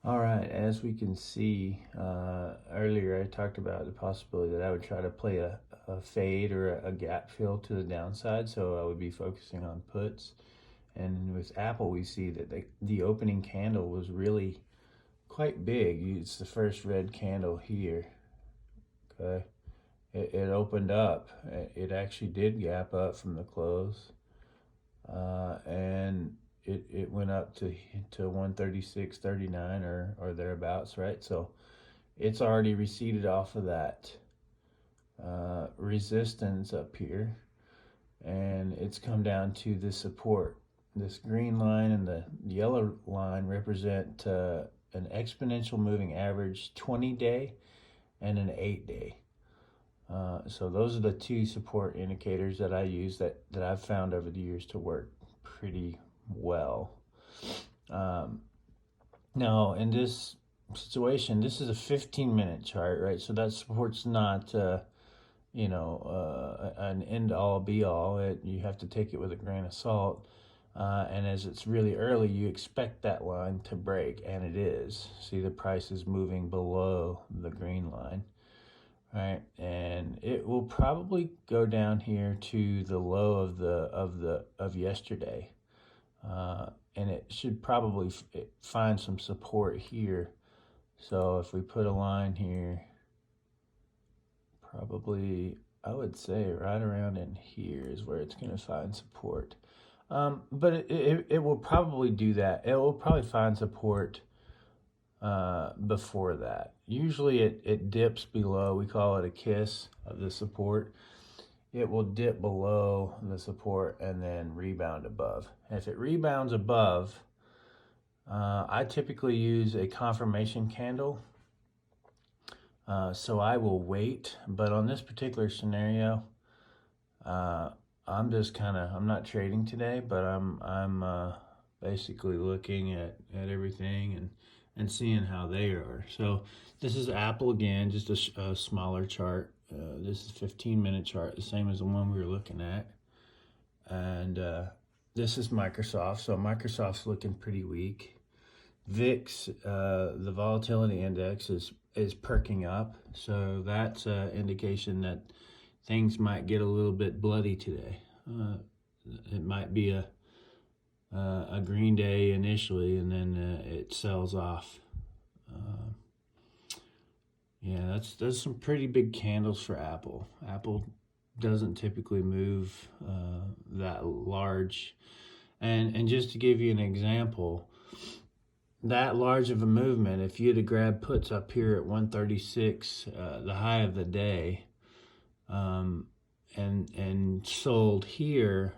All right, as we can see, earlier I talked about the possibility that I would try to play a fade or a gap fill to the downside, so I would be focusing on puts. And with Apple, we see that the opening candle was really quite big. It's the first red candle here, okay? It opened up. It actually did gap up from the close, and it went up to 136.39 or thereabouts, right? So it's already receded off of that resistance up here, and it's come down to the support. This green line and the yellow line represent an exponential moving average 20-day and an 8-day. So those are the two support indicators that I use that I've found over the years to work pretty well. Now, in this situation, this is a 15-minute chart, right? So that support's not, an end-all, be-all. You have to take it with a grain of salt. And as it's really early, you expect that line to break, and it is. See, the price is moving below the green line, right? And it will probably go down here to the low of yesterday, and it should probably find some support here. So if we put a line here, probably I would say right around in here is where it's going to find support. But it will probably do that. It will probably find support before that. Usually it dips below. We call it a kiss of the support. It will dip below the support and then rebound above. And if it rebounds above, I typically use a confirmation candle. So I will wait, but on this particular scenario, I'm just I'm not trading today, but I'm basically looking at everything and seeing how they are. So this is Apple again, just a smaller chart. This is 15-minute chart, the same as the one we were looking at. And this is Microsoft. So Microsoft's looking pretty weak. VIX, the volatility index is perking up. So that's an indication that things might get a little bit bloody today. It might be a green day initially, and then it sells off. Yeah, that's some pretty big candles for Apple. Apple doesn't typically move that large, and just to give you an example, that large of a movement, if you'd have grabbed puts up here at 136, the high of the day, and sold here,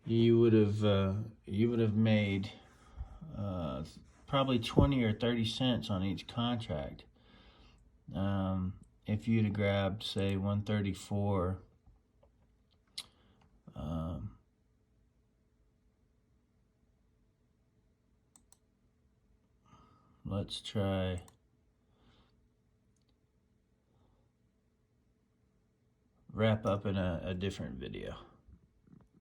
you would have made probably 20 or 30 cents on each contract. If you'd have grabbed, say, 134, let's try wrap up in a different video.